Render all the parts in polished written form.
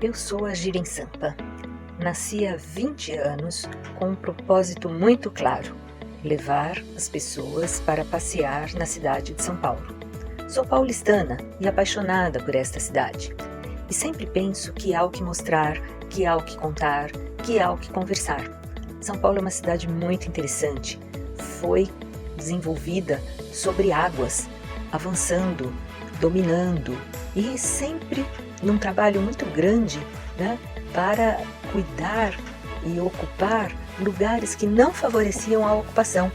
Eu sou a Girin Sampa. Nasci há 20 anos com um propósito muito claro: levar as pessoas para passear na cidade de São Paulo. Sou paulistana e apaixonada por esta cidade. E sempre penso que há o que mostrar, que há o que contar, que há o que conversar. São Paulo é uma cidade muito interessante. Foi desenvolvida sobre águas, avançando, dominando e sempre num trabalho muito grande, para cuidar e ocupar lugares que não favoreciam a ocupação.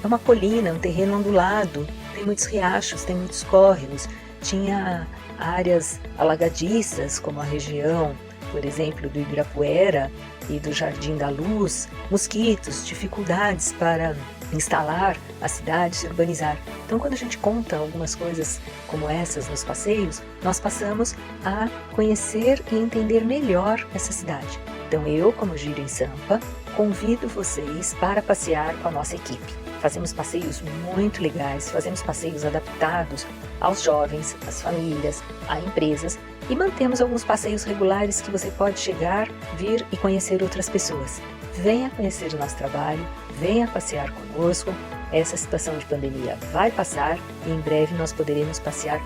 É uma colina, um terreno ondulado, tem muitos riachos, tem muitos córregos, tinha áreas alagadiças, como a região, por exemplo, do Ibirapuera e do Jardim da Luz, mosquitos, dificuldades para instalar a cidade, se urbanizar. Então, quando a gente conta algumas coisas como essas nos passeios, nós passamos a conhecer e entender melhor essa cidade. Então, eu, como Girin Sampa, convido vocês para passear com a nossa equipe. Fazemos passeios muito legais, fazemos passeios adaptados aos jovens, às famílias, a empresas e mantemos alguns passeios regulares que você pode chegar, vir e conhecer outras pessoas. Venha conhecer o nosso trabalho, venha passear conosco. Essa situação de pandemia vai passar e em breve nós poderemos passear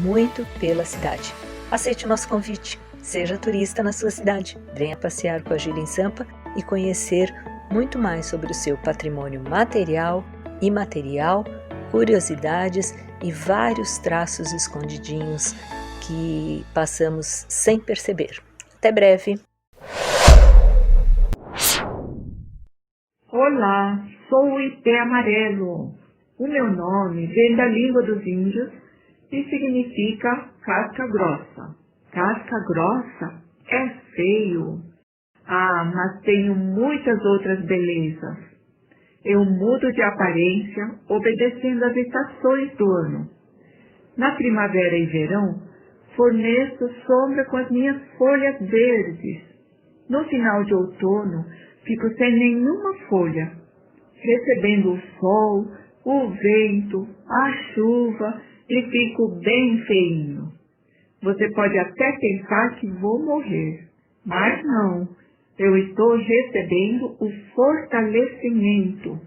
muito pela cidade. Aceite o nosso convite, seja turista na sua cidade, venha passear com a Girin Sampa e conhecer muito mais sobre o seu patrimônio material, imaterial, curiosidades e vários traços escondidinhos que passamos sem perceber. Até breve! Olá, sou o Ipê Amarelo. O meu nome vem da língua dos índios e significa casca grossa. Casca grossa é feio. Mas tenho muitas outras belezas. Eu mudo de aparência obedecendo às estações do ano. Na primavera e verão, forneço sombra com as minhas folhas verdes. No final de outono, fico sem nenhuma folha, recebendo o sol, o vento, a chuva e fico bem feinho. Você pode até pensar que vou morrer, mas não. Eu estou recebendo o fortalecimento,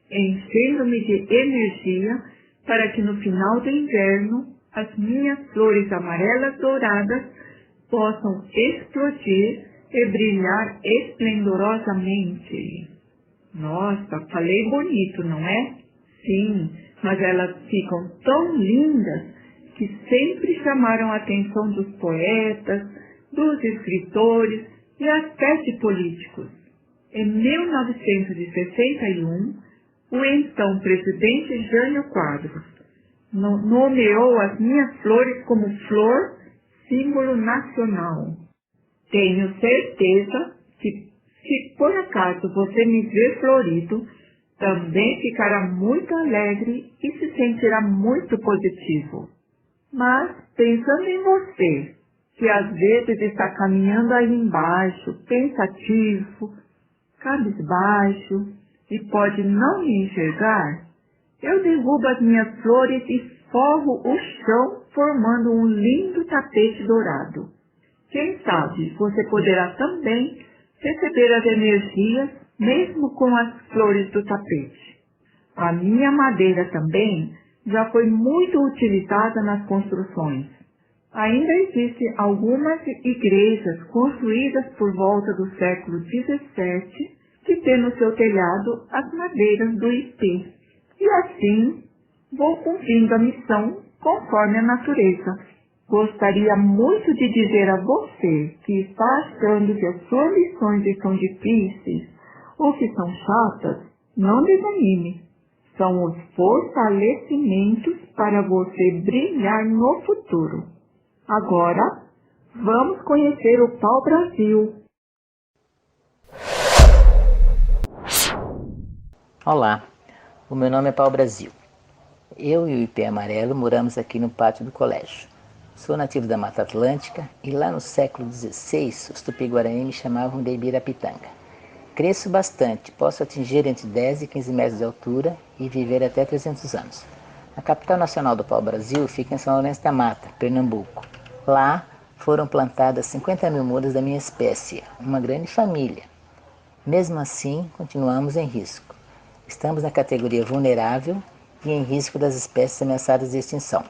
enchendo-me de energia para que no final do inverno as minhas flores amarelas douradas possam explodir e brilhar esplendorosamente. Nossa, falei bonito, não é? Sim, mas elas ficam tão lindas que sempre chamaram a atenção dos poetas, dos escritores e até de políticos. Em 1961, o então presidente Jânio Quadros nomeou as minhas flores como flor símbolo nacional. Tenho certeza que, se por acaso você me ver florido, também ficará muito alegre e se sentirá muito positivo. Mas, pensando em você, que às vezes está caminhando aí embaixo, pensativo, cabisbaixo, e pode não me enxergar, eu derrubo as minhas flores e forro o chão, formando um lindo tapete dourado. Quem sabe você poderá também receber as energias, mesmo com as flores do tapete. A minha madeira também já foi muito utilizada nas construções. Ainda existem algumas igrejas construídas por volta do século XVII que têm no seu telhado as madeiras do ipê. E assim vou cumprindo a missão conforme a natureza. Gostaria muito de dizer a você que está achando que as suas lições estão difíceis ou que são chatas, não desanime. São os fortalecimentos para você brilhar no futuro. Agora, vamos conhecer o Pau-Brasil. Olá, o meu nome é Pau-Brasil. Eu e o Ipê Amarelo moramos aqui no pátio do colégio. Sou nativo da Mata Atlântica e lá no século XVI os Tupi-Guarani me chamavam de Ibirapitanga. Cresço bastante, posso atingir entre 10 e 15 metros de altura e viver até 300 anos. A capital nacional do Pau-Brasil fica em São Lourenço da Mata, Pernambuco. Lá foram plantadas 50 mil mudas da minha espécie, uma grande família. Mesmo assim, continuamos em risco. Estamos na categoria vulnerável e em risco das espécies ameaçadas de extinção.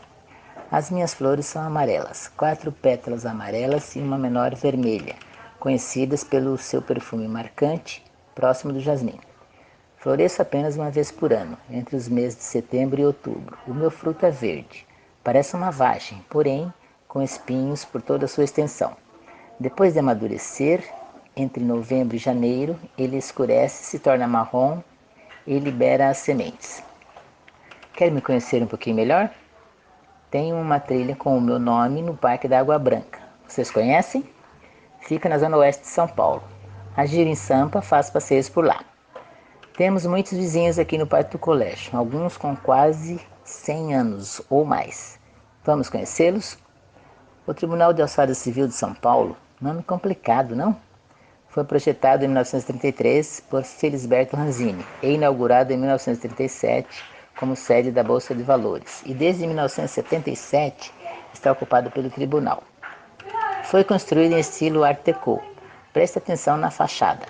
As minhas flores são amarelas, 4 pétalas amarelas e uma menor vermelha, conhecidas pelo seu perfume marcante, próximo do jasmim. Floresço apenas uma vez por ano, entre os meses de setembro e outubro. O meu fruto é verde, parece uma vagem, porém com espinhos por toda a sua extensão. Depois de amadurecer, entre novembro e janeiro, ele escurece, se torna marrom e libera as sementes. Quer me conhecer um pouquinho melhor? Tenho uma trilha com o meu nome no Parque da Água Branca. Vocês conhecem? Fica na zona oeste de São Paulo. A Gira em Sampa faz passeios por lá. Temos muitos vizinhos aqui no Parque do Colégio, alguns com quase 100 anos ou mais. Vamos conhecê-los? O Tribunal de Alçada Civil de São Paulo, nome complicado, não? Foi projetado em 1933 por Felisberto Ranzini e inaugurado em 1937 como sede da Bolsa de Valores, e desde 1977 está ocupado pelo tribunal. Foi construído em estilo Art Deco. Preste atenção na fachada.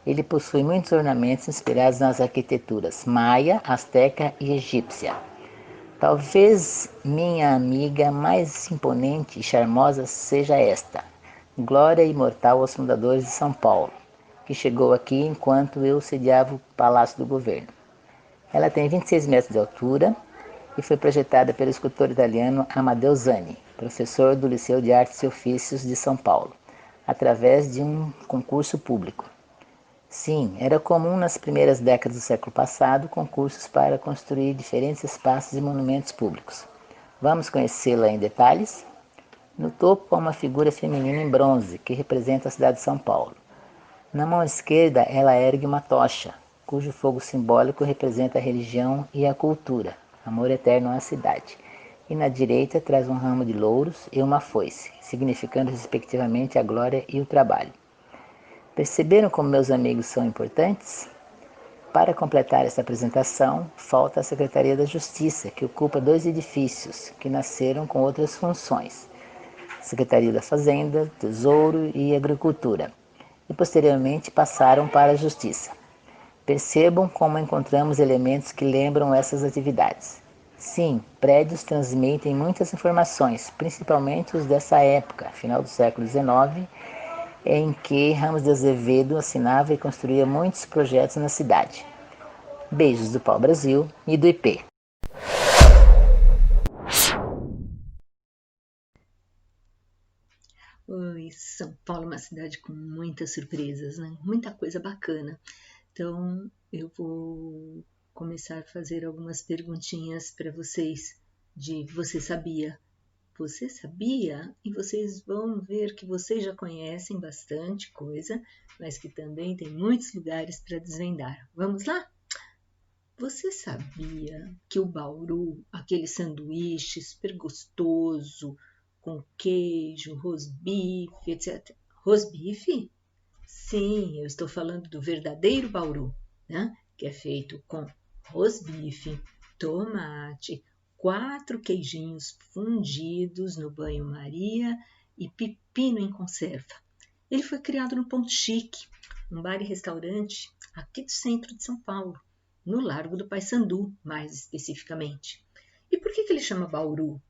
Ele possui muitos ornamentos inspirados nas arquiteturas maia, asteca e egípcia. Talvez minha amiga mais imponente e charmosa seja esta, glória imortal aos fundadores de São Paulo, que chegou aqui enquanto eu sediava o Palácio do Governo. Ela tem 26 metros de altura e foi projetada pelo escultor italiano Amadeo Zani, professor do Liceu de Artes e Ofícios de São Paulo, através de um concurso público. Sim, era comum nas primeiras décadas do século passado concursos para construir diferentes espaços e monumentos públicos. Vamos conhecê-la em detalhes? No topo há uma figura feminina em bronze que representa a cidade de São Paulo. Na mão esquerda ela ergue uma tocha, cujo fogo simbólico representa a religião e a cultura, amor eterno à cidade. E na direita traz um ramo de louros e uma foice, significando respectivamente a glória e o trabalho. Perceberam como meus amigos são importantes? Para completar esta apresentação, falta a Secretaria da Justiça, que ocupa 2 edifícios que nasceram com outras funções. Secretaria da Fazenda, Tesouro e Agricultura, e posteriormente passaram para a Justiça. Percebam como encontramos elementos que lembram essas atividades. Sim, prédios transmitem muitas informações, principalmente os dessa época, final do século XIX, em que Ramos de Azevedo assinava e construía muitos projetos na cidade. Beijos do Pau Brasil e do IP. Oi, São Paulo é uma cidade com muitas surpresas, né? Muita coisa bacana. Então, eu vou começar a fazer algumas perguntinhas para vocês de você sabia? Você sabia? E vocês vão ver que vocês já conhecem bastante coisa, mas que também tem muitos lugares para desvendar. Vamos lá? Você sabia que o Bauru, aquele sanduíche super gostoso, com queijo, rosbife, etc. Rosbife? Sim, eu estou falando do verdadeiro Bauru, né? Que é feito com rosbife, tomate, 4 queijinhos fundidos no banho-maria e pepino em conserva. Ele foi criado no Ponto Chique, um bar e restaurante aqui do centro de São Paulo, no Largo do Paissandu, mais especificamente. E por que ele chama Bauru?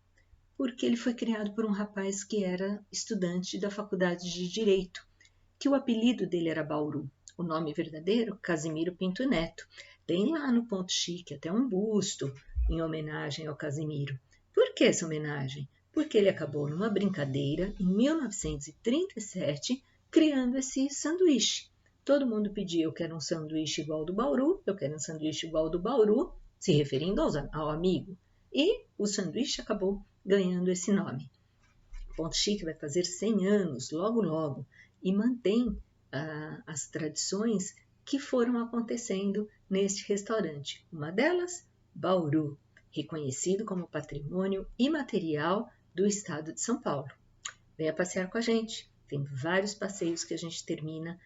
Porque ele foi criado por um rapaz que era estudante da Faculdade de Direito, que o apelido dele era Bauru. O nome verdadeiro, Casimiro Pinto Neto. Tem lá no Ponto Chique até um busto em homenagem ao Casimiro. Por que essa homenagem? Porque ele acabou numa brincadeira em 1937 criando esse sanduíche. Todo mundo pedia, eu quero um sanduíche igual ao do Bauru, eu quero um sanduíche igual ao do Bauru, se referindo ao amigo. E o sanduíche acabou ganhando esse nome. O Ponto Chique vai fazer 100 anos, logo logo, e mantém as tradições que foram acontecendo neste restaurante. Uma delas, Bauru, reconhecido como patrimônio imaterial do estado de São Paulo. Venha passear com a gente. Tem vários passeios que a gente termina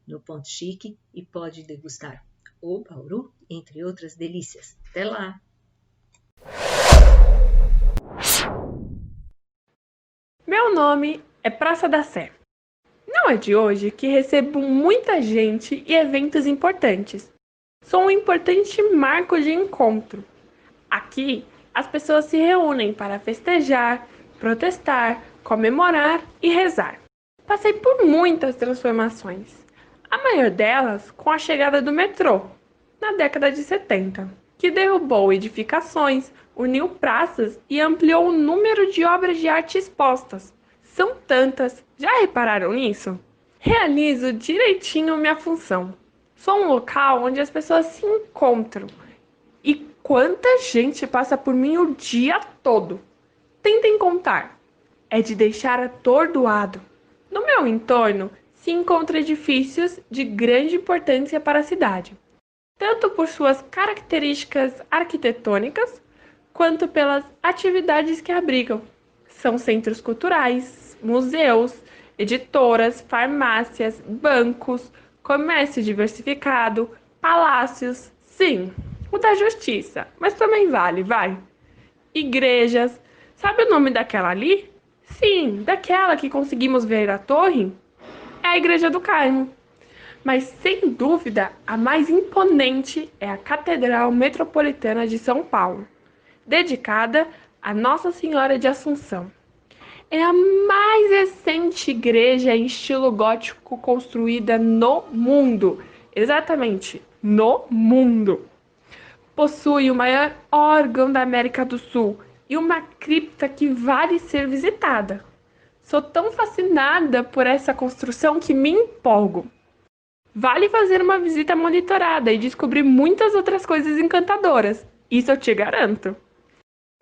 no Ponto Chique e pode degustar o Bauru, entre outras delícias. Até lá! Meu nome é Praça da Sé. Não é de hoje que recebo muita gente e eventos importantes. Sou um importante marco de encontro. Aqui, as pessoas se reúnem para festejar, protestar, comemorar e rezar. Passei por muitas transformações, a maior delas com a chegada do metrô, na década de 70, que derrubou edificações, uniu praças e ampliou o número de obras de arte expostas. São tantas, já repararam nisso? Realizo direitinho minha função. Sou um local onde as pessoas se encontram. E quanta gente passa por mim o dia todo? Tentem contar. É de deixar atordoado. No meu entorno se encontram edifícios de grande importância para a cidade, tanto por suas características arquitetônicas, quanto pelas atividades que abrigam. São centros culturais, museus, editoras, farmácias, bancos, comércio diversificado, palácios, sim, o da justiça, mas também vale, vai. Igrejas, sabe o nome daquela ali? Sim, daquela que conseguimos ver a torre? É a Igreja do Carmo. Mas, sem dúvida, a mais imponente é a Catedral Metropolitana de São Paulo, dedicada a Nossa Senhora de Assunção. É a mais recente igreja em estilo gótico construída no mundo. Exatamente, no mundo. Possui o maior órgão da América do Sul e uma cripta que vale ser visitada. Sou tão fascinada por essa construção que me empolgo. Vale fazer uma visita monitorada e descobrir muitas outras coisas encantadoras. Isso eu te garanto.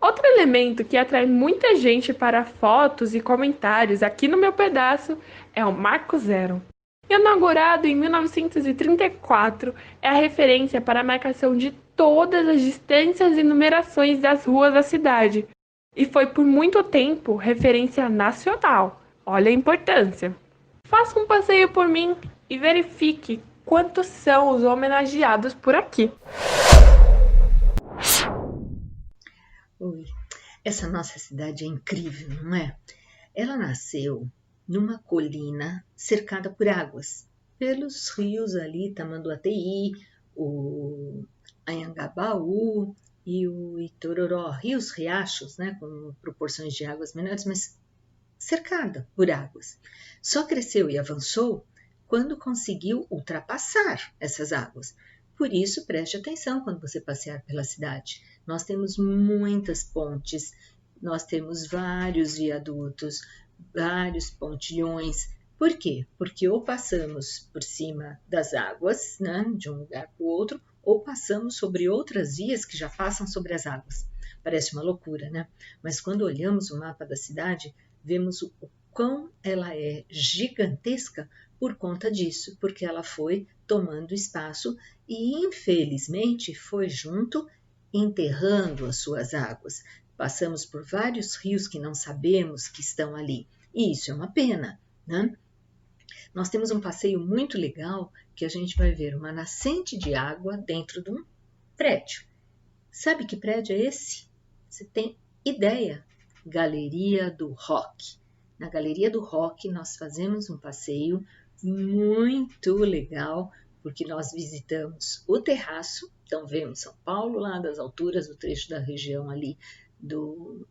Outro elemento que atrai muita gente para fotos e comentários aqui no meu pedaço é o Marco Zero. Inaugurado em 1934, é a referência para a marcação de todas as distâncias e numerações das ruas da cidade. E foi por muito tempo referência nacional. Olha a importância. Faça um passeio por mim e verifique quantos são os homenageados por aqui. Oi, essa nossa cidade é incrível, não é? Ela nasceu numa colina cercada por águas, pelos rios ali, Tamanduateí, o Anhangabaú e o Itororó, rios, riachos, né, com proporções de águas menores, mas cercada por águas. Só cresceu e avançou quando conseguiu ultrapassar essas águas. Por isso, preste atenção quando você passear pela cidade. Nós temos muitas pontes, nós temos vários viadutos, vários pontilhões. Por quê? Porque ou passamos por cima das águas, né, de um lugar para o outro, ou passamos sobre outras vias que já passam sobre as águas. Parece uma loucura, né? Mas quando olhamos o mapa da cidade, vemos o quão ela é gigantesca por conta disso, porque ela foi tomando espaço e, infelizmente, foi junto enterrando as suas águas. Passamos por vários rios que não sabemos que estão ali, e isso é uma pena, né? Nós temos um passeio muito legal que a gente vai ver uma nascente de água dentro de um prédio. Sabe que prédio é esse? Você tem ideia? Galeria do Rock. Na Galeria do Rock nós fazemos um passeio muito legal, porque nós visitamos o terraço, então vemos São Paulo lá das alturas, o trecho da região ali do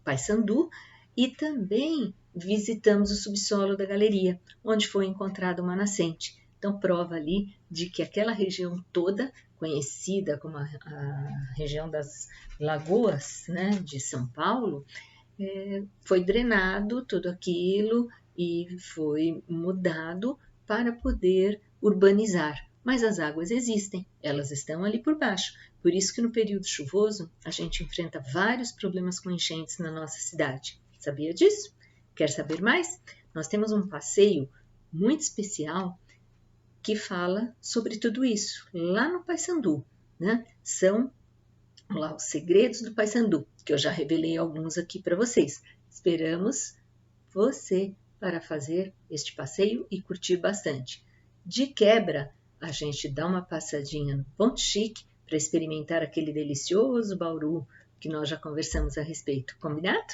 Paissandu, e também visitamos o subsolo da galeria, onde foi encontrada uma nascente. Então prova ali de que aquela região toda, conhecida como a região das lagoas, né, de São Paulo, foi drenado tudo aquilo e foi mudado para poder urbanizar. Mas as águas existem, elas estão ali por baixo. Por isso que no período chuvoso a gente enfrenta vários problemas com enchentes na nossa cidade. Sabia disso? Quer saber mais? Nós temos um passeio muito especial que fala sobre tudo isso, lá no Paissandu, né? São lá os segredos do Paissandu, que eu já revelei alguns aqui para vocês. Esperamos você para fazer este passeio e curtir bastante. De quebra, a gente dá uma passadinha no Ponto Chique para experimentar aquele delicioso bauru que nós já conversamos a respeito. Combinado?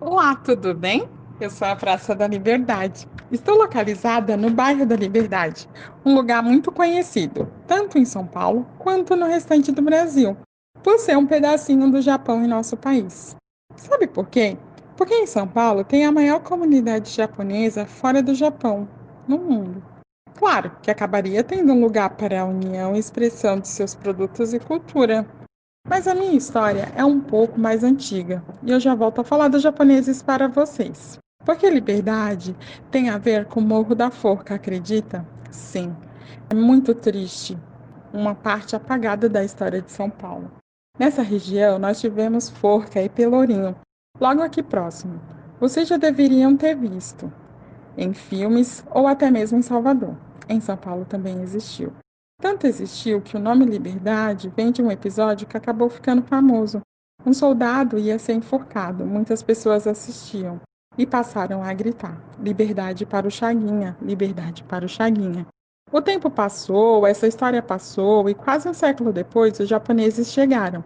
Olá, tudo bem? Eu sou a Praça da Liberdade. Estou localizada no bairro da Liberdade, um lugar muito conhecido, tanto em São Paulo quanto no restante do Brasil, por ser um pedacinho do Japão em nosso país. Sabe por quê? Porque em São Paulo tem a maior comunidade japonesa fora do Japão, no mundo. Claro que acabaria tendo um lugar para a união e expressão de seus produtos e cultura. Mas a minha história é um pouco mais antiga e eu já volto a falar dos japoneses para vocês. Porque liberdade tem a ver com o Morro da Forca, acredita? Sim, é muito triste, uma parte apagada da história de São Paulo. Nessa região nós tivemos Forca e Pelourinho, logo aqui próximo. Vocês já deveriam ter visto em filmes ou até mesmo em Salvador. Em São Paulo também existiu. Tanto existiu que o nome Liberdade vem de um episódio que acabou ficando famoso. Um soldado ia ser enforcado, muitas pessoas assistiam e passaram a gritar: Liberdade para o Chaguinha, liberdade para o Chaguinha. O tempo passou, essa história passou e quase um século depois os japoneses chegaram.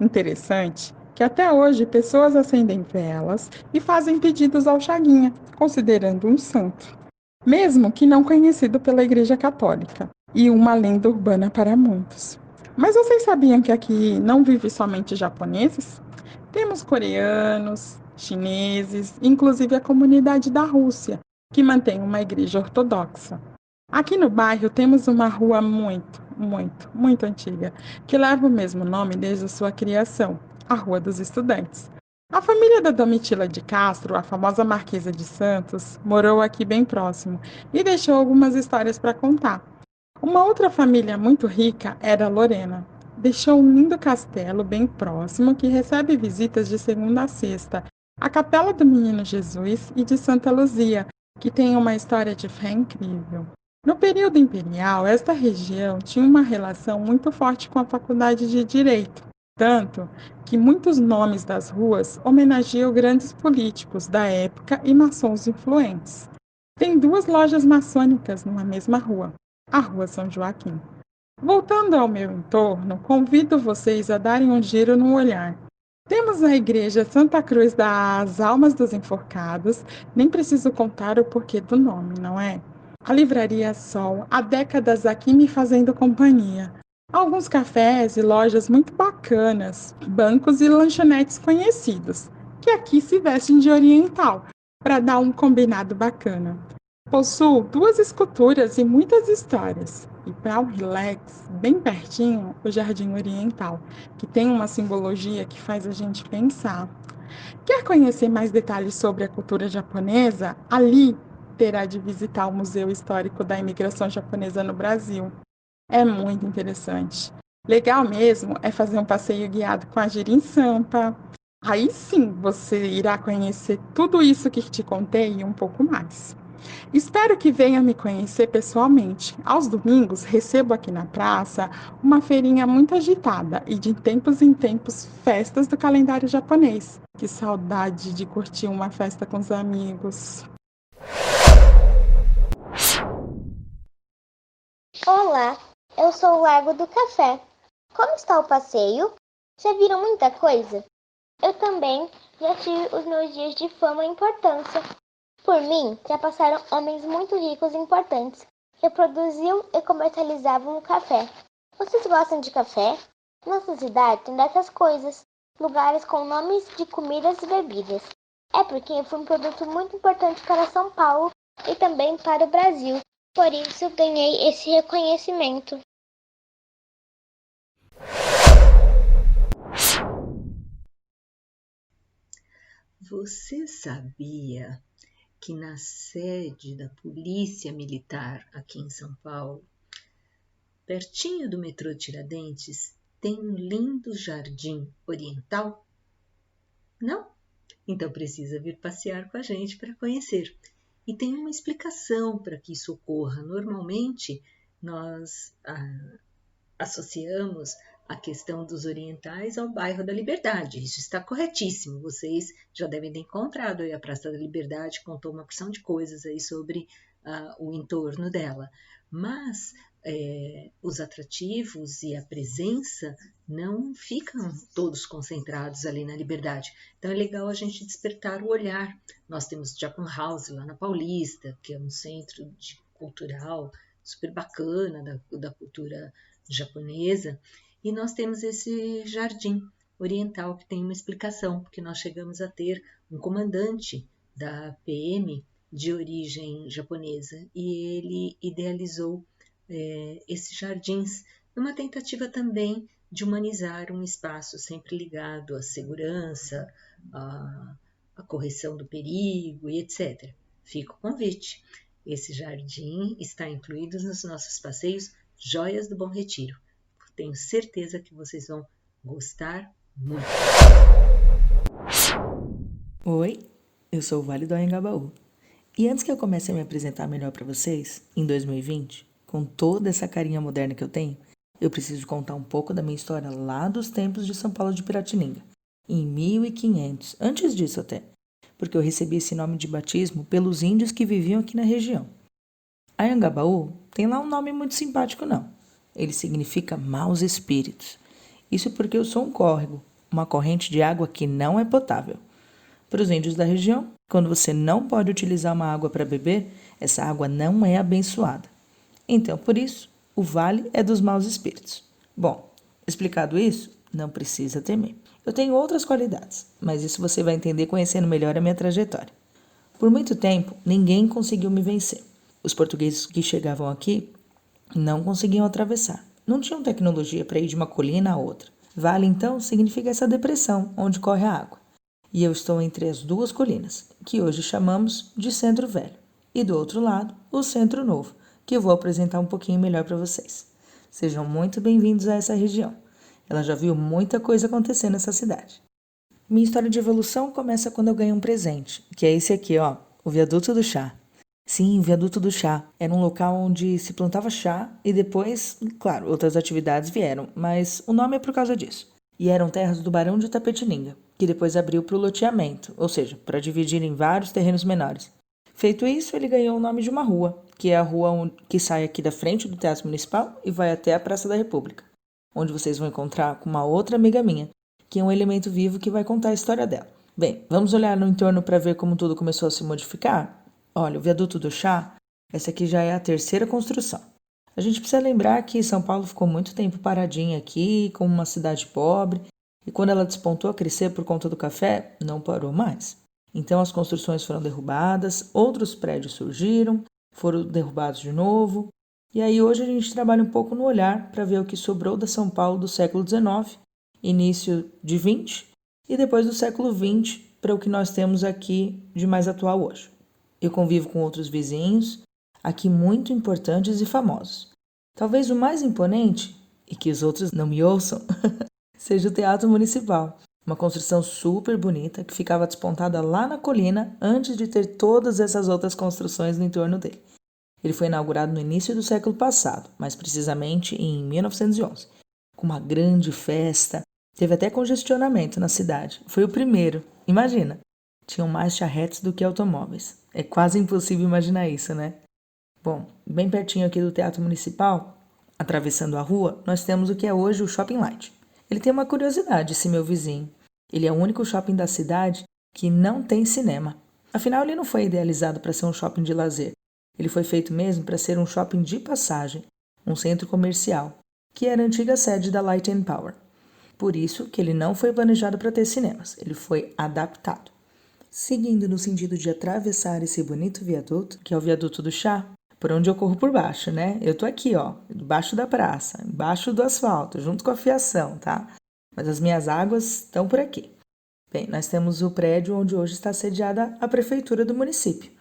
Interessante que até hoje pessoas acendem velas e fazem pedidos ao Chaguinha, considerando um santo, mesmo que não conhecido pela Igreja Católica, e uma lenda urbana para muitos. Mas vocês sabiam que aqui não vive somente japoneses? Temos coreanos, chineses, inclusive a comunidade da Rússia, que mantém uma igreja ortodoxa. Aqui no bairro temos uma rua muito antiga, que leva o mesmo nome desde a sua criação, a Rua dos Estudantes. A família da Domitila de Castro, a famosa Marquesa de Santos, morou aqui bem próximo e deixou algumas histórias para contar. Uma outra família muito rica era a Lorena. Deixou um lindo castelo bem próximo que recebe visitas de segunda a sexta, a Capela do Menino Jesus e de Santa Luzia, que tem uma história de fé incrível. No período imperial, esta região tinha uma relação muito forte com a Faculdade de Direito, tanto que muitos nomes das ruas homenageiam grandes políticos da época e maçons influentes. Tem duas lojas maçônicas numa mesma rua, a Rua São Joaquim. Voltando ao meu entorno, convido vocês a darem um giro no olhar. Temos a Igreja Santa Cruz das Almas dos Enforcados, nem preciso contar o porquê do nome, não é? A Livraria Sol, há décadas aqui me fazendo companhia. Alguns cafés e lojas muito bacanas, bancos e lanchonetes conhecidos, que aqui se vestem de oriental, para dar um combinado bacana. Possuo duas esculturas e muitas histórias. E para um relax, bem pertinho, o Jardim Oriental, que tem uma simbologia que faz a gente pensar. Quer conhecer mais detalhes sobre a cultura japonesa? Ali terá de visitar o Museu Histórico da Imigração Japonesa no Brasil. É muito interessante. Legal mesmo é fazer um passeio guiado com a Jirin Sampa. Aí sim você irá conhecer tudo isso que te contei e um pouco mais. Espero que venha me conhecer pessoalmente. Aos domingos, recebo aqui na praça uma feirinha muito agitada e de tempos em tempos festas do calendário japonês. Que saudade de curtir uma festa com os amigos. Olá, eu sou o Lago do Café. Como está o passeio? Já viram muita coisa? Eu também já tive os meus dias de fama e importância. Por mim, já passaram homens muito ricos e importantes que produziam e comercializavam o café. Vocês gostam de café? Nossa cidade tem dessas coisas, lugares com nomes de comidas e bebidas. É porque foi um produto muito importante para São Paulo e também para o Brasil. Por isso ganhei esse reconhecimento. Você sabia que na sede da Polícia Militar aqui em São Paulo, pertinho do metrô Tiradentes, tem um lindo jardim oriental? Não? Então precisa vir passear com a gente para conhecer. E tem uma explicação para que isso ocorra. Normalmente, nós associamos a questão dos orientais ao bairro da Liberdade. Isso está corretíssimo. Vocês já devem ter encontrado aí a Praça da Liberdade, contou uma porção de coisas aí sobre o entorno dela. Mas os atrativos e a presença não ficam todos concentrados ali na Liberdade. Então é legal a gente despertar o olhar. Nós temos Japan House lá na Paulista, que é um centro cultural super bacana da cultura japonesa, e nós temos esse jardim oriental que tem uma explicação, porque nós chegamos a ter um comandante da PM de origem japonesa e ele idealizou esses jardins numa tentativa também de humanizar um espaço sempre ligado à segurança, à correção do perigo e etc. Fica o convite. Esse jardim está incluído nos nossos passeios Joias do Bom Retiro. Tenho certeza que vocês vão gostar muito. Oi, eu sou o Vale do Anhangabaú. E antes que eu comece a me apresentar melhor para vocês, em 2020, com toda essa carinha moderna que eu tenho, eu preciso contar um pouco da minha história lá dos tempos de São Paulo de Piratininga, em 1500, antes disso até, porque eu recebi esse nome de batismo pelos índios que viviam aqui na região. Anhangabaú tem lá um nome muito simpático não, ele significa maus espíritos. Isso porque eu sou um córrego, uma corrente de água que não é potável. Para os índios da região, quando você não pode utilizar uma água para beber, essa água não é abençoada. Então, por isso, o vale é dos maus espíritos. Bom, explicado isso, não precisa temer. Eu tenho outras qualidades, mas isso você vai entender conhecendo melhor a minha trajetória. Por muito tempo, ninguém conseguiu me vencer. Os portugueses que chegavam aqui não conseguiam atravessar. Não tinham tecnologia para ir de uma colina a outra. Vale, então, significa essa depressão onde corre a água. E eu estou entre as duas colinas, que hoje chamamos de Centro Velho. E do outro lado, o Centro Novo, que eu vou apresentar um pouquinho melhor para vocês. Sejam muito bem-vindos a essa região. Ela já viu muita coisa acontecer nessa cidade. Minha história de evolução começa quando eu ganhei um presente, que é esse aqui, ó, o Viaduto do Chá. Sim, o Viaduto do Chá. Era um local onde se plantava chá e depois, claro, outras atividades vieram, mas o nome é por causa disso. E eram terras do Barão de Itapetininga, que depois abriu para o loteamento, ou seja, para dividir em vários terrenos menores. Feito isso, ele ganhou o nome de uma rua, que é a rua que sai aqui da frente do Teatro Municipal e vai até a Praça da República, onde vocês vão encontrar com uma outra amiga minha, que é um elemento vivo que vai contar a história dela. Bem, vamos olhar no entorno para ver como tudo começou a se modificar? Olha, o Viaduto do Chá, essa aqui já é a terceira construção. A gente precisa lembrar que São Paulo ficou muito tempo paradinha aqui, como uma cidade pobre, e quando ela despontou a crescer por conta do café, não parou mais. Então as construções foram derrubadas, outros prédios surgiram, foram derrubados de novo, e aí hoje a gente trabalha um pouco no olhar para ver o que sobrou da São Paulo do século XIX, início de XX, e depois do século XX para o que nós temos aqui de mais atual hoje. Eu convivo com outros vizinhos, aqui muito importantes e famosos. Talvez o mais imponente, e que os outros não me ouçam, seja o Teatro Municipal, uma construção super bonita que ficava despontada lá na colina antes de ter todas essas outras construções no entorno dele. Ele foi inaugurado no início do século passado, mais precisamente em 1911, com uma grande festa. Teve até congestionamento na cidade. Foi o primeiro. Imagina! Tinham mais charretes do que automóveis. É quase impossível imaginar isso, né? Bom, bem pertinho aqui do Teatro Municipal, atravessando a rua, nós temos o que é hoje o Shopping Light. Ele tem uma curiosidade, esse meu vizinho. Ele é o único shopping da cidade que não tem cinema. Afinal, ele não foi idealizado para ser um shopping de lazer. Ele foi feito mesmo para ser um shopping de passagem, um centro comercial, que era a antiga sede da Light & Power. Por isso que ele não foi planejado para ter cinemas, ele foi adaptado. Seguindo no sentido de atravessar esse bonito viaduto, que é o Viaduto do Chá, por onde eu corro por baixo, né? Eu tô aqui, ó, debaixo da praça, embaixo do asfalto, junto com a fiação, tá? Mas as minhas águas estão por aqui. Bem, nós temos o prédio onde hoje está sediada a prefeitura do município,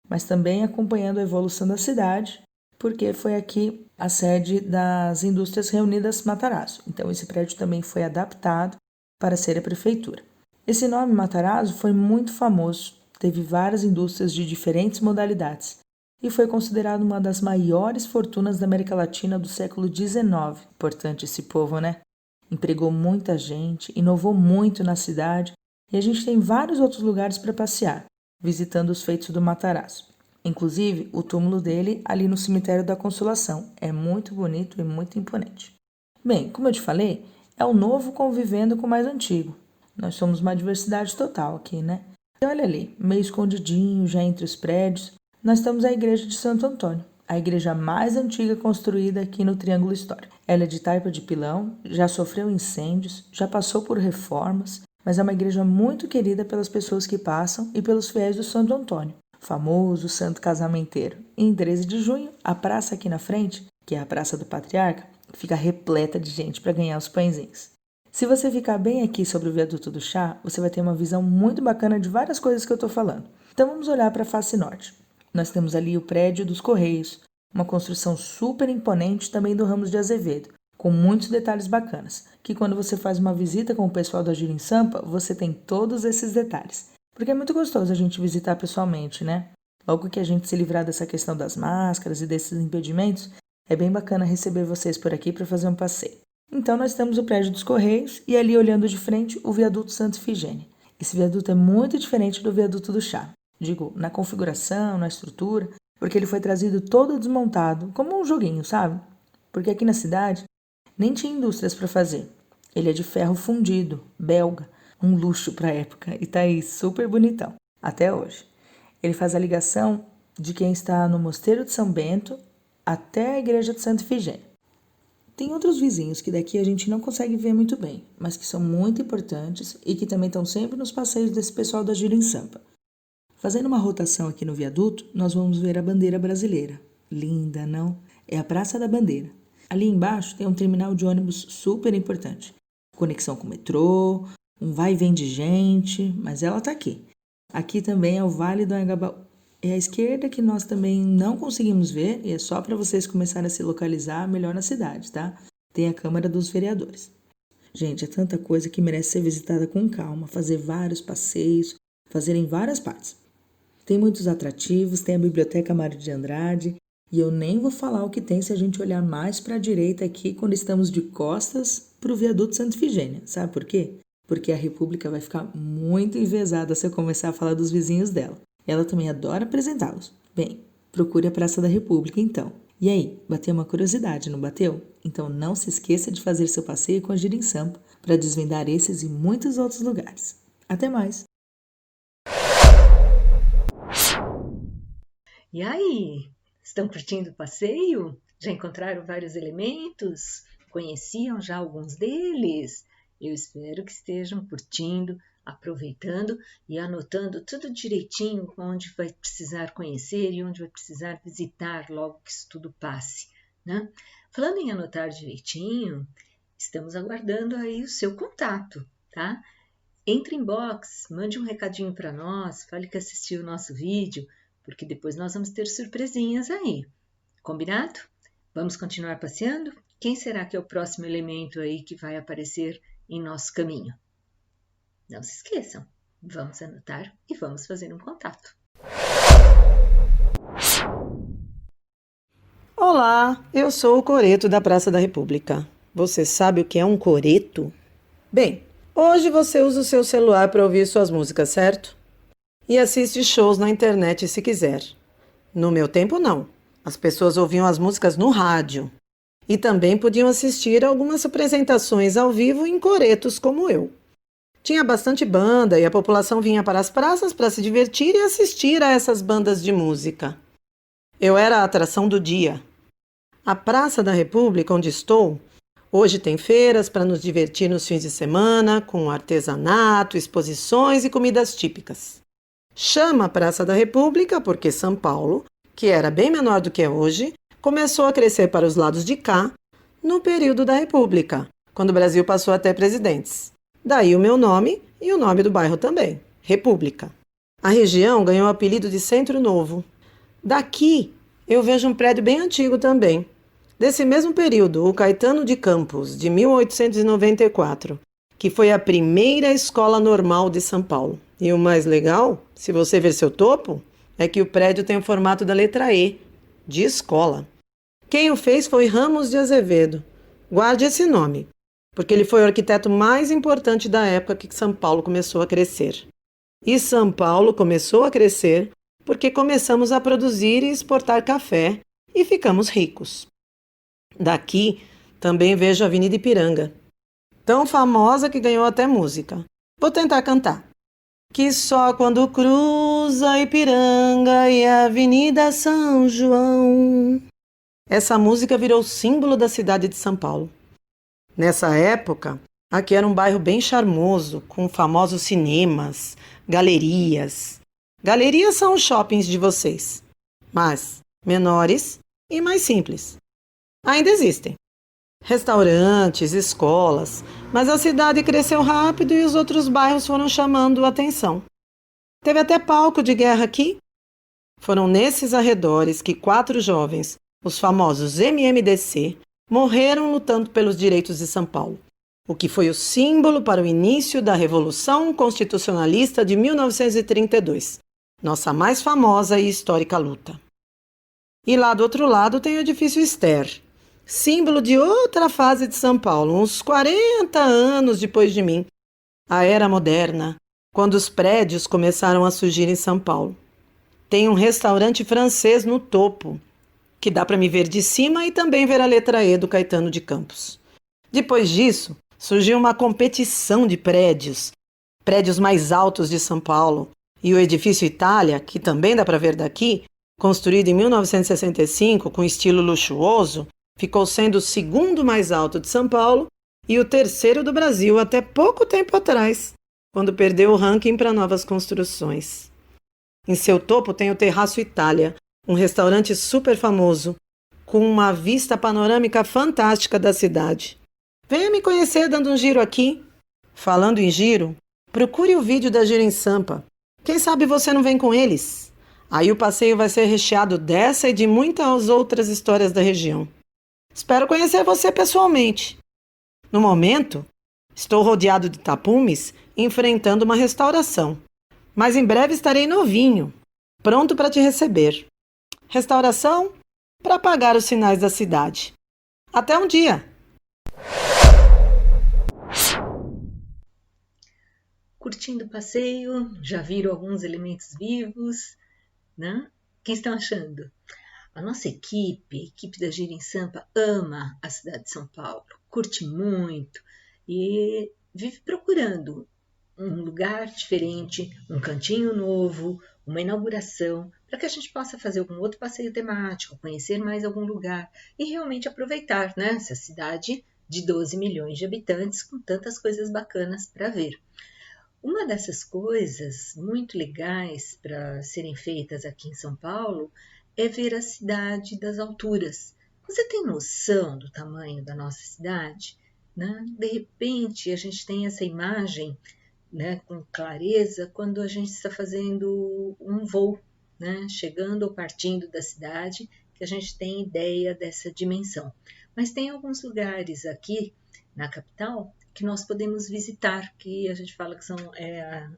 mas também acompanhando a evolução da cidade, porque foi aqui a sede das Indústrias Reunidas Matarazzo. Então esse prédio também foi adaptado para ser a prefeitura. Esse nome Matarazzo foi muito famoso, teve várias indústrias de diferentes modalidades e foi considerado uma das maiores fortunas da América Latina do século XIX. Importante esse povo, né? Empregou muita gente, inovou muito na cidade e a gente tem vários outros lugares para passear, visitando os feitos do Matarazzo. Inclusive, o túmulo dele ali no cemitério da Consolação. É muito bonito e muito imponente. Bem, como eu te falei, é o novo convivendo com o mais antigo. Nós somos uma diversidade total aqui, né? E olha ali, meio escondidinho, já entre os prédios, nós temos a igreja de Santo Antônio, a igreja mais antiga construída aqui no Triângulo Histórico. Ela é de taipa de pilão, já sofreu incêndios, já passou por reformas, mas é uma igreja muito querida pelas pessoas que passam e pelos fiéis do Santo Antônio, famoso santo casamenteiro. Em 13 de junho, a praça aqui na frente, que é a Praça do Patriarca, fica repleta de gente para ganhar os pãezinhos. Se você ficar bem aqui sobre o viaduto do chá, você vai ter uma visão muito bacana de várias coisas que eu estou falando. Então vamos olhar para a face norte. Nós temos ali o prédio dos Correios, uma construção super imponente também do Ramos de Azevedo, com muitos detalhes bacanas, que quando você faz uma visita com o pessoal da Gira em Sampa, você tem todos esses detalhes. Porque é muito gostoso a gente visitar pessoalmente, né? Logo que a gente se livrar dessa questão das máscaras e desses impedimentos, é bem bacana receber vocês por aqui para fazer um passeio. Então nós temos o prédio dos Correios e ali olhando de frente o viaduto Santa Ifigênia. Esse viaduto é muito diferente do viaduto do chá. Digo, na configuração, na estrutura, porque ele foi trazido todo desmontado, como um joguinho, sabe? Porque aqui na cidade nem tinha indústrias para fazer. Ele é de ferro fundido, belga, um luxo para a época e tá aí super bonitão, até hoje. Ele faz a ligação de quem está no Mosteiro de São Bento até a igreja de Santa Ifigênia. Tem outros vizinhos que daqui a gente não consegue ver muito bem, mas que são muito importantes e que também estão sempre nos passeios desse pessoal da Gira em Sampa. Fazendo uma rotação aqui no viaduto, nós vamos ver a bandeira brasileira. Linda, não? É a Praça da Bandeira. Ali embaixo tem um terminal de ônibus super importante. Conexão com o metrô, um vai e vem de gente, mas ela tá aqui. Aqui também é o Vale do Anhangabaú. É a esquerda que nós também não conseguimos ver, e é só para vocês começarem a se localizar melhor na cidade, tá? Tem a Câmara dos Vereadores. Gente, é tanta coisa que merece ser visitada com calma, fazer vários passeios, fazer em várias partes. Tem muitos atrativos, tem a Biblioteca Mário de Andrade, e eu nem vou falar o que tem se a gente olhar mais para a direita aqui quando estamos de costas para o viaduto Santa Ifigênia. Sabe por quê? Porque a República vai ficar muito envezada se eu começar a falar dos vizinhos dela. Ela também adora apresentá-los. Bem, procure a Praça da República então. E aí, bateu uma curiosidade, não bateu? Então não se esqueça de fazer seu passeio com a Gira em Sampa para desvendar esses e muitos outros lugares. Até mais! E aí, estão curtindo o passeio? Já encontraram vários elementos? Conheciam já alguns deles? Eu espero que estejam curtindo, aproveitando e anotando tudo direitinho onde vai precisar conhecer e onde vai precisar visitar logo que isso tudo passe, né? Falando em anotar direitinho, estamos aguardando aí o seu contato, tá? Entre em box, mande um recadinho para nós, fale que assistiu o nosso vídeo, porque depois nós vamos ter surpresinhas aí. Combinado? Vamos continuar passeando? Quem será que é o próximo elemento aí que vai aparecer em nosso caminho? Não se esqueçam, vamos anotar e vamos fazer um contato. Olá, eu sou o Coreto da Praça da República. Você sabe o que é um coreto? Bem, hoje você usa o seu celular para ouvir suas músicas, certo? E assiste shows na internet se quiser. No meu tempo, não. As pessoas ouviam as músicas no rádio. E também podiam assistir algumas apresentações ao vivo em coretos como eu. Tinha bastante banda e a população vinha para as praças para se divertir e assistir a essas bandas de música. Eu era a atração do dia. A Praça da República, onde estou, hoje tem feiras para nos divertir nos fins de semana, com artesanato, exposições e comidas típicas. Chama Praça da República porque São Paulo, que era bem menor do que é hoje, começou a crescer para os lados de cá no período da República, quando o Brasil passou a ter presidentes. Daí o meu nome e o nome do bairro também, República. A região ganhou o apelido de Centro Novo. Daqui eu vejo um prédio bem antigo também. Desse mesmo período, o Caetano de Campos, de 1894, que foi a primeira escola normal de São Paulo. E o mais legal, se você ver seu topo, é que o prédio tem o formato da letra E, de escola. Quem o fez foi Ramos de Azevedo. Guarde esse nome, porque ele foi o arquiteto mais importante da época que São Paulo começou a crescer. E São Paulo começou a crescer porque começamos a produzir e exportar café e ficamos ricos. Daqui também vejo a Avenida Ipiranga, tão famosa que ganhou até música. Vou tentar cantar. Que só quando cruza Ipiranga e a Avenida São João. Essa música virou símbolo da cidade de São Paulo. Nessa época, aqui era um bairro bem charmoso, com famosos cinemas, galerias. Galerias são os shoppings de vocês, mas menores e mais simples. Ainda existem restaurantes, escolas, mas a cidade cresceu rápido e os outros bairros foram chamando a atenção. Teve até palco de guerra aqui. Foram nesses arredores que 4 jovens, os famosos MMDC, morreram lutando pelos direitos de São Paulo, o que foi o símbolo para o início da Revolução Constitucionalista de 1932, nossa mais famosa e histórica luta. E lá do outro lado tem o edifício Ster, símbolo de outra fase de São Paulo, uns 40 anos depois de mim, a era moderna, quando os prédios começaram a surgir em São Paulo. Tem um restaurante francês no topo, que dá para me ver de cima e também ver a letra E do Caetano de Campos. Depois disso, surgiu uma competição de prédios mais altos de São Paulo, e o edifício Itália, que também dá para ver daqui, construído em 1965 com estilo luxuoso, ficou sendo o 2º mais alto de São Paulo e o 3º do Brasil até pouco tempo atrás, quando perdeu o ranking para novas construções. Em seu topo tem o Terraço Itália, um restaurante super famoso, com uma vista panorâmica fantástica da cidade. Venha me conhecer dando um giro aqui. Falando em giro, procure o vídeo da Gira em Sampa. Quem sabe você não vem com eles? Aí o passeio vai ser recheado dessa e de muitas outras histórias da região. Espero conhecer você pessoalmente. No momento, estou rodeado de tapumes enfrentando uma restauração, mas em breve estarei novinho, pronto para te receber. Restauração para apagar os sinais da cidade. Até um dia! Curtindo o passeio, já viram alguns elementos vivos, né? O que estão achando? A nossa equipe, a equipe da Gira em Sampa, ama a cidade de São Paulo, curte muito e vive procurando um lugar diferente, um cantinho novo, uma inauguração, para que a gente possa fazer algum outro passeio temático, conhecer mais algum lugar e realmente aproveitar, né, essa cidade de 12 milhões de habitantes com tantas coisas bacanas para ver. Uma dessas coisas muito legais para serem feitas aqui em São Paulo é ver a cidade das alturas. Você tem noção do tamanho da nossa cidade? Né? De repente, a gente tem essa imagem, né, com clareza quando a gente está fazendo um voo, né, chegando ou partindo da cidade, que a gente tem ideia dessa dimensão. Mas tem alguns lugares aqui na capital que nós podemos visitar, que a gente fala que são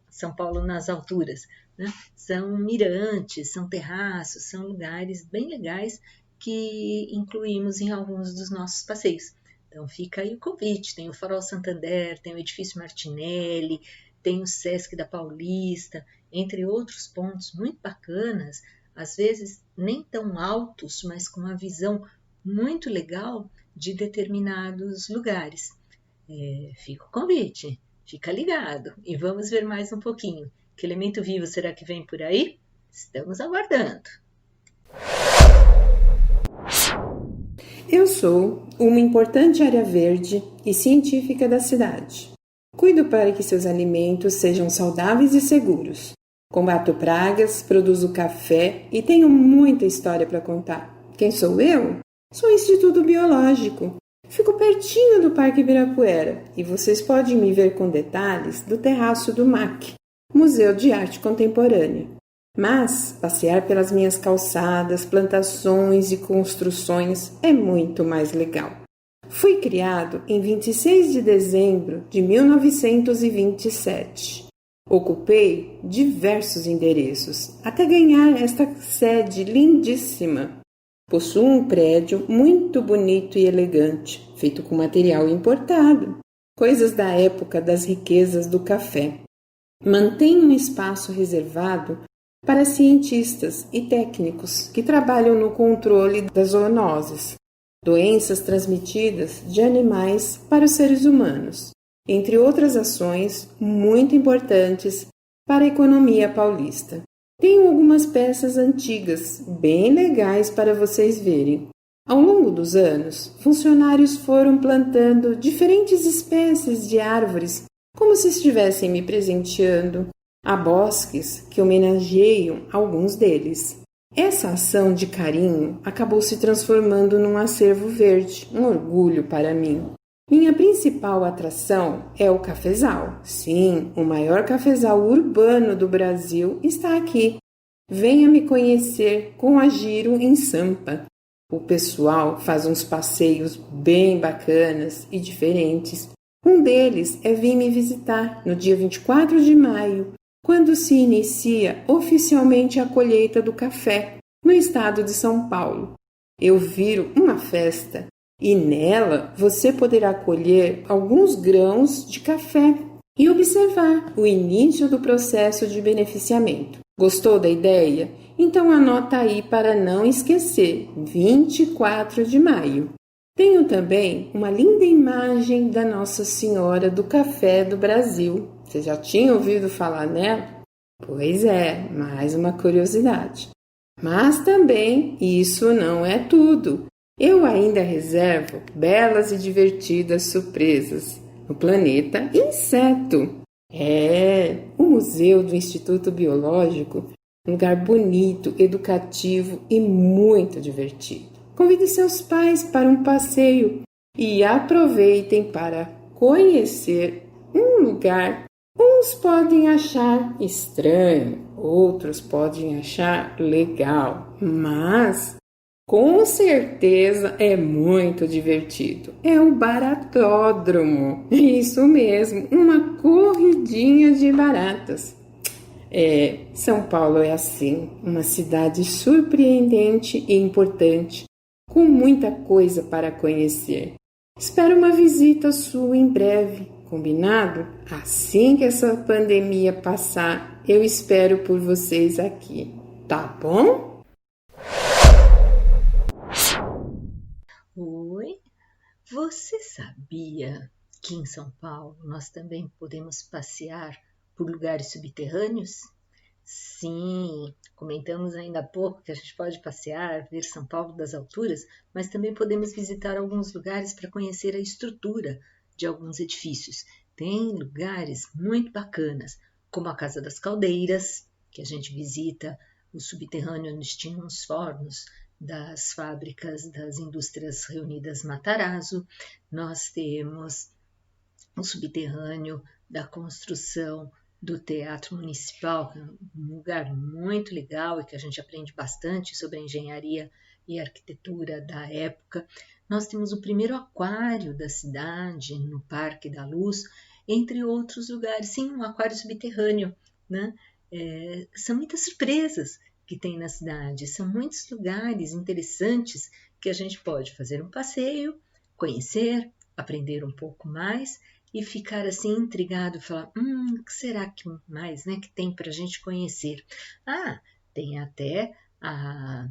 São Paulo nas alturas, né? São mirantes, são terraços, são lugares bem legais que incluímos em alguns dos nossos passeios. Então fica aí o convite, tem o Farol Santander, tem o Edifício Martinelli, tem o Sesc da Paulista, entre outros pontos muito bacanas, às vezes nem tão altos, mas com uma visão muito legal de determinados lugares. Fica o convite, fica ligado e vamos ver mais um pouquinho. Que elemento vivo será que vem por aí? Estamos aguardando. Eu sou uma importante área verde e científica da cidade. Cuido para que seus alimentos sejam saudáveis e seguros. Combato pragas, produzo café e tenho muita história para contar. Quem sou eu? Sou o Instituto Biológico. Fico pertinho do Parque Ibirapuera e vocês podem me ver com detalhes do terraço do MAC, Museu de Arte Contemporânea. Mas passear pelas minhas calçadas, plantações e construções é muito mais legal. Fui criado em 26 de dezembro de 1927. Ocupei diversos endereços até ganhar esta sede lindíssima. Possuo um prédio muito bonito e elegante, feito com material importado, coisas da época das riquezas do café. Mantenho um espaço reservado para cientistas e técnicos que trabalham no controle das zoonoses, doenças transmitidas de animais para os seres humanos, entre outras ações muito importantes para a economia paulista. Tenho algumas peças antigas, bem legais para vocês verem. Ao longo dos anos, funcionários foram plantando diferentes espécies de árvores, como se estivessem me presenteando. Há bosques que homenageiam alguns deles. Essa ação de carinho acabou se transformando num acervo verde, um orgulho para mim. Minha principal atração é o cafezal. Sim, o maior cafezal urbano do Brasil está aqui. Venha me conhecer com a Giro em Sampa. O pessoal faz uns passeios bem bacanas e diferentes. Um deles é vir me visitar no dia 24 de maio, quando se inicia oficialmente a colheita do café no estado de São Paulo. Eu viro uma festa e nela você poderá colher alguns grãos de café e observar o início do processo de beneficiamento. Gostou da ideia? Então anota aí para não esquecer, 24 de maio. Tenho também uma linda imagem da Nossa Senhora do Café do Brasil. Você já tinha ouvido falar nela? Pois é, mais uma curiosidade. Mas também isso não é tudo. Eu ainda reservo belas e divertidas surpresas no planeta Inseto. O Museu do Instituto Biológico, um lugar bonito, educativo e muito divertido. Convide seus pais para um passeio e aproveitem para conhecer um lugar. Uns podem achar estranho, outros podem achar legal, mas com certeza é muito divertido. É o baratódromo, isso mesmo, uma corridinha de baratas. São Paulo é assim, uma cidade surpreendente e importante, com muita coisa para conhecer. Espero uma visita sua em breve, combinado? Assim que essa pandemia passar, eu espero por vocês aqui, tá bom? Oi, você sabia que em São Paulo nós também podemos passear por lugares subterrâneos? Sim, comentamos ainda há pouco que a gente pode passear, ver São Paulo das alturas, mas também podemos visitar alguns lugares para conhecer a estrutura de alguns edifícios. Tem lugares muito bacanas, como a Casa das Caldeiras, que a gente visita, o subterrâneo onde tinham os fornos das fábricas das indústrias reunidas Matarazzo. Nós temos o subterrâneo da construção do Teatro Municipal, um lugar muito legal e que a gente aprende bastante sobre a engenharia e arquitetura da época. Nós temos o primeiro aquário da cidade, no Parque da Luz, entre outros lugares. Sim, um aquário subterrâneo, né? São muitas surpresas que tem na cidade, são muitos lugares interessantes que a gente pode fazer um passeio, conhecer, aprender um pouco mais e ficar assim intrigado, falar, o que será que mais, né, que tem para a gente conhecer? Tem até a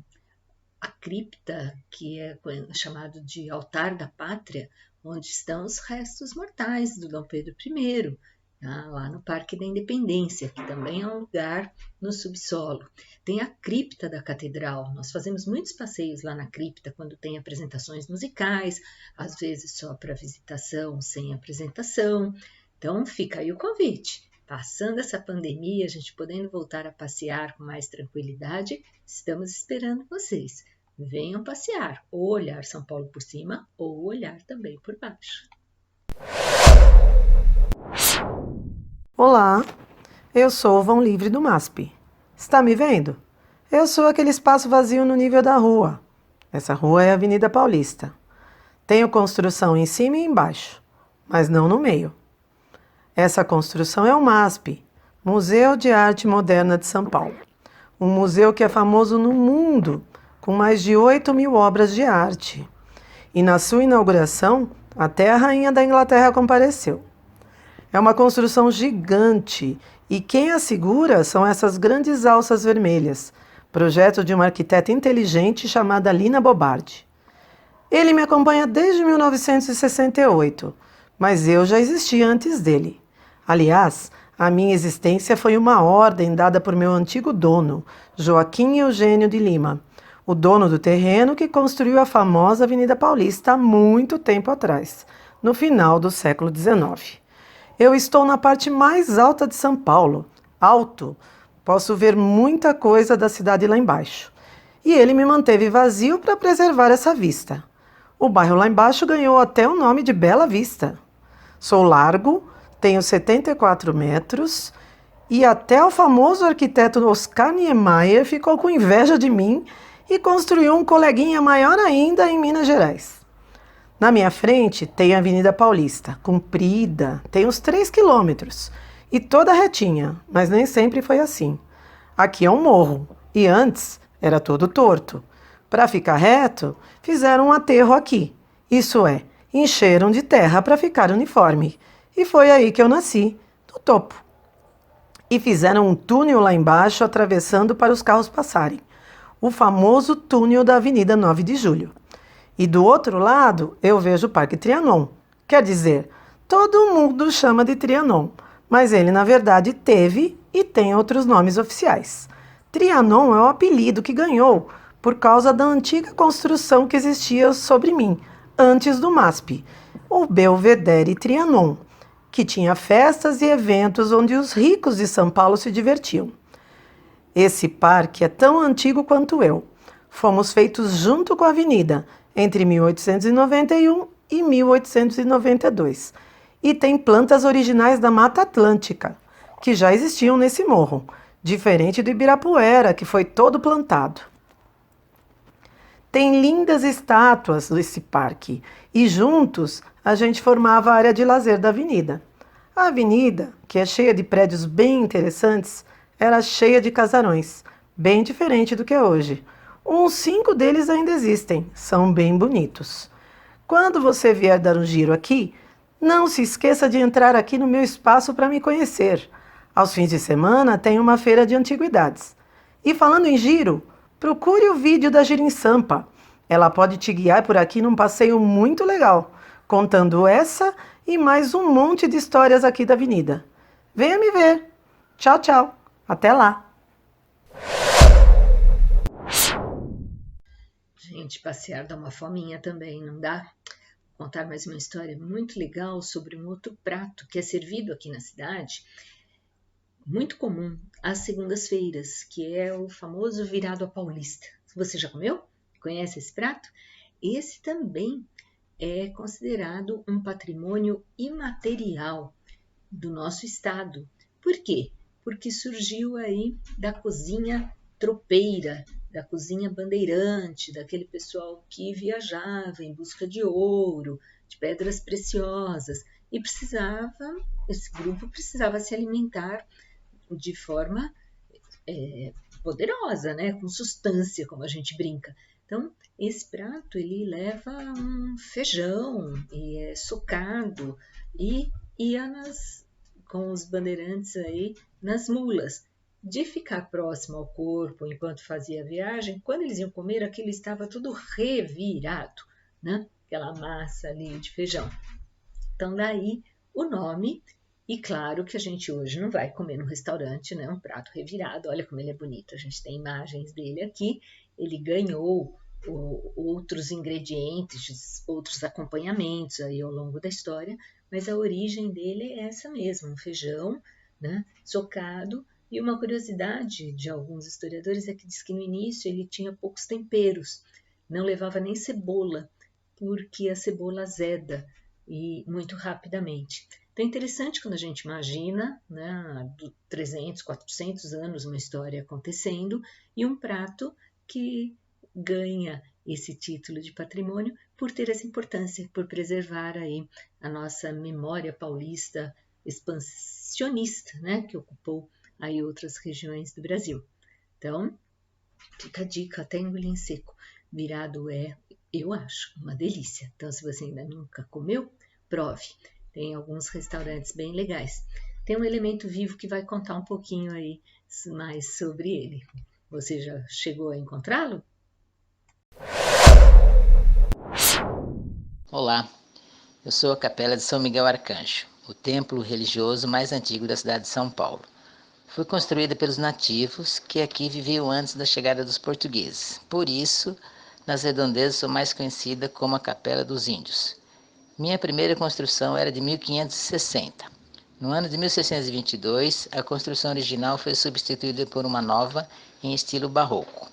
cripta, que é chamado de Altar da Pátria, onde estão os restos mortais do Dom Pedro I, lá no Parque da Independência, que também é um lugar no subsolo. Tem a cripta da Catedral, nós fazemos muitos passeios lá na cripta, quando tem apresentações musicais, às vezes só para visitação, sem apresentação. Então fica aí o convite. Passando essa pandemia, a gente podendo voltar a passear com mais tranquilidade, estamos esperando vocês. Venham passear, ou olhar São Paulo por cima, ou olhar também por baixo. Olá, eu sou o Vão Livre do MASP. Está me vendo? Eu sou aquele espaço vazio no nível da rua. Essa rua é a Avenida Paulista. Tenho construção em cima e embaixo, mas não no meio. Essa construção é o MASP, Museu de Arte Moderna de São Paulo. Um museu que é famoso no mundo, com mais de 8.000 obras de arte. E na sua inauguração, até a rainha da Inglaterra compareceu. É uma construção gigante e quem a segura são essas grandes alças vermelhas, projeto de uma arquiteta inteligente chamada Lina Bobardi. Ele me acompanha desde 1968, mas eu já existia antes dele. Aliás, a minha existência foi uma ordem dada por meu antigo dono, Joaquim Eugênio de Lima, o dono do terreno que construiu a famosa Avenida Paulista há muito tempo atrás, no final do século XIX. Eu estou na parte mais alta de São Paulo, alto. Posso ver muita coisa da cidade lá embaixo. E ele me manteve vazio para preservar essa vista. O bairro lá embaixo ganhou até o nome de Bela Vista. Sou largo, tenho 74 metros e até o famoso arquiteto Oscar Niemeyer ficou com inveja de mim e construiu um coleguinha maior ainda em Minas Gerais. Na minha frente tem a Avenida Paulista, comprida, tem uns 3 quilômetros e toda retinha, mas nem sempre foi assim. Aqui é um morro e antes era todo torto. Para ficar reto, fizeram um aterro aqui, isso é, encheram de terra para ficar uniforme. E foi aí que eu nasci, no topo. E fizeram um túnel lá embaixo atravessando para os carros passarem. O famoso túnel da Avenida 9 de Julho. E do outro lado eu vejo o Parque Trianon. Quer dizer, todo mundo chama de Trianon, mas ele na verdade teve e tem outros nomes oficiais. Trianon é o apelido que ganhou por causa da antiga construção que existia sobre mim, antes do MASP, o Belvedere Trianon, que tinha festas e eventos onde os ricos de São Paulo se divertiam. Esse parque é tão antigo quanto eu. Fomos feitos junto com a avenida, entre 1891 e 1892, e tem plantas originais da Mata Atlântica, que já existiam nesse morro, diferente do Ibirapuera, que foi todo plantado. Tem lindas estátuas nesse parque, e juntos a gente formava a área de lazer da avenida. A avenida, que é cheia de prédios bem interessantes, era cheia de casarões, bem diferente do que é hoje. Uns 5 deles ainda existem, são bem bonitos. Quando você vier dar um giro aqui, não se esqueça de entrar aqui no meu espaço para me conhecer. Aos fins de semana tem uma feira de antiguidades. E falando em giro, procure o vídeo da Gira em Sampa. Ela pode te guiar por aqui num passeio muito legal, contando essa e mais um monte de histórias aqui da avenida. Venha me ver. Tchau, tchau. Até lá. Gente, passear dá uma fominha também, não dá? Vou contar mais uma história muito legal sobre um outro prato que é servido aqui na cidade, muito comum às segundas-feiras, que é o famoso virado à paulista. Você já comeu? Conhece esse prato? Esse também é considerado um patrimônio imaterial do nosso estado. Por quê? Porque surgiu aí da cozinha tropeira, da cozinha bandeirante, daquele pessoal que viajava em busca de ouro, de pedras preciosas, e esse grupo precisava se alimentar de forma poderosa, né? Com substância, como a gente brinca. Então, esse prato ele leva um feijão e é socado e ia com os bandeirantes aí nas mulas. De ficar próximo ao corpo enquanto fazia a viagem, quando eles iam comer, aquilo estava tudo revirado, né? Aquela massa ali de feijão. Então, daí o nome, e claro que a gente hoje não vai comer no restaurante, né? Um prato revirado, olha como ele é bonito, a gente tem imagens dele aqui, ele ganhou outros ingredientes, outros acompanhamentos aí ao longo da história, mas a origem dele é essa mesmo, um feijão, né? Socado. E uma curiosidade de alguns historiadores é que diz que no início ele tinha poucos temperos, não levava nem cebola, porque a cebola azeda e muito rapidamente. Então é interessante quando a gente imagina, né, 300, 400 anos uma história acontecendo e um prato que ganha esse título de patrimônio por ter essa importância, por preservar aí a nossa memória paulista expansionista, né, que ocupou aí outras regiões do Brasil. Então, fica a dica, até engolir em seco. Virado eu acho, uma delícia. Então, se você ainda nunca comeu, prove. tem alguns restaurantes bem legais. Tem um elemento vivo que vai contar um pouquinho aí mais sobre ele. Você já chegou a encontrá-lo? Olá, eu sou a Capela de São Miguel Arcanjo, o templo religioso mais antigo da cidade de São Paulo. Foi construída pelos nativos que aqui viviam antes da chegada dos portugueses. Por isso, nas redondezas sou mais conhecida como a Capela dos Índios. Minha primeira construção era de 1560. No ano de 1622, a construção original foi substituída por uma nova em estilo barroco.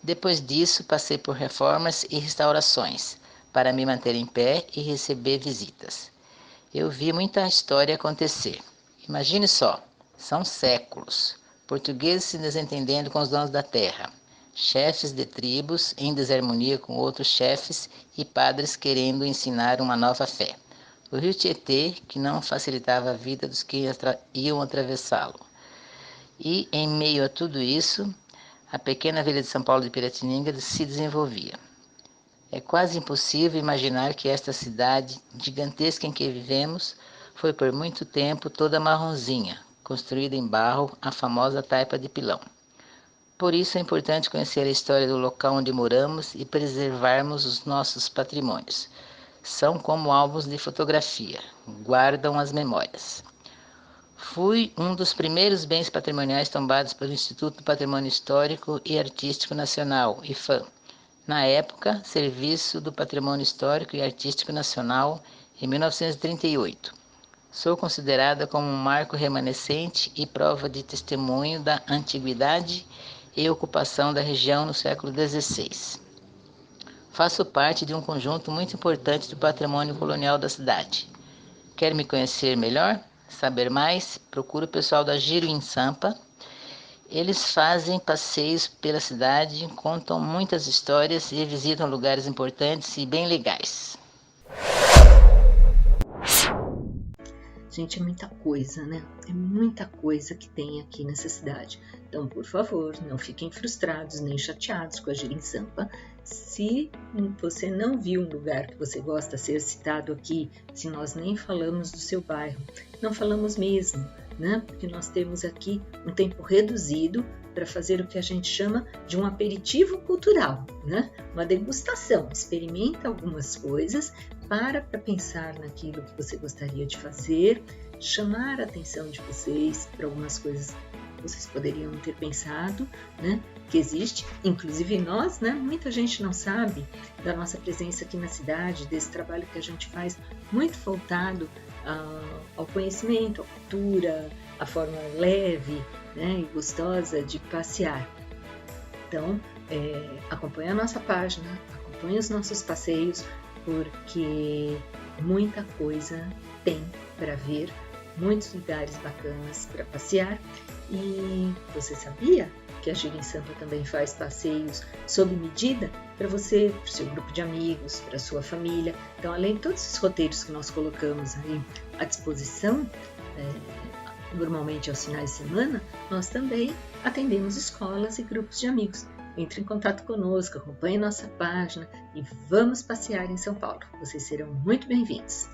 Depois disso, passei por reformas e restaurações para me manter em pé e receber visitas. Eu vi muita história acontecer. Imagine só, são séculos. Portugueses se desentendendo com os donos da terra, chefes de tribos em desarmonia com outros chefes e padres querendo ensinar uma nova fé. O rio Tietê, que não facilitava a vida dos que iam atravessá-lo. E, em meio a tudo isso, a pequena vila de São Paulo de Piratininga se desenvolvia. É quase impossível imaginar que esta cidade gigantesca em que vivemos foi por muito tempo toda marronzinha, construída em barro, a famosa taipa de pilão. Por isso é importante conhecer a história do local onde moramos e preservarmos os nossos patrimônios. São como álbuns de fotografia, guardam as memórias. Fui um dos primeiros bens patrimoniais tombados pelo Instituto do Patrimônio Histórico e Artístico Nacional, IPHAN. Na época, Serviço do Patrimônio Histórico e Artístico Nacional, em 1938. Sou considerada como um marco remanescente e prova de testemunho da antiguidade e ocupação da região no século XVI. Faço parte de um conjunto muito importante do patrimônio colonial da cidade. Quer me conhecer melhor? Saber mais? Procure o pessoal da Giro em Sampa. Eles fazem passeios pela cidade, contam muitas histórias e visitam lugares importantes e bem legais. Gente, é muita coisa, né? É muita coisa que tem aqui nessa cidade. Então, por favor, não fiquem frustrados nem chateados com a Giro em Sampa. Se você não viu um lugar que você gosta ser citado aqui, se nós nem falamos do seu bairro, não falamos mesmo, né? Porque nós temos aqui um tempo reduzido para fazer o que a gente chama de um aperitivo cultural, né? Uma degustação. Experimenta algumas coisas, para pensar naquilo que você gostaria de fazer, chamar a atenção de vocês para algumas coisas que vocês poderiam ter pensado, né? Que existe, inclusive nós, né? Muita gente não sabe da nossa presença aqui na cidade, desse trabalho que a gente faz muito voltado ao conhecimento, à cultura, à forma leve, né, e gostosa de passear. Então, acompanhe a nossa página, acompanhe os nossos passeios, porque muita coisa tem para ver, muitos lugares bacanas para passear. E você sabia que a Giro em Sampa também faz passeios sob medida para você, para o seu grupo de amigos, para a sua família? Então, além de todos os roteiros que nós colocamos aí à disposição, normalmente aos finais de semana, nós também atendemos escolas e grupos de amigos. Entre em contato conosco, acompanhe nossa página e vamos passear em São Paulo. Vocês serão muito bem-vindos.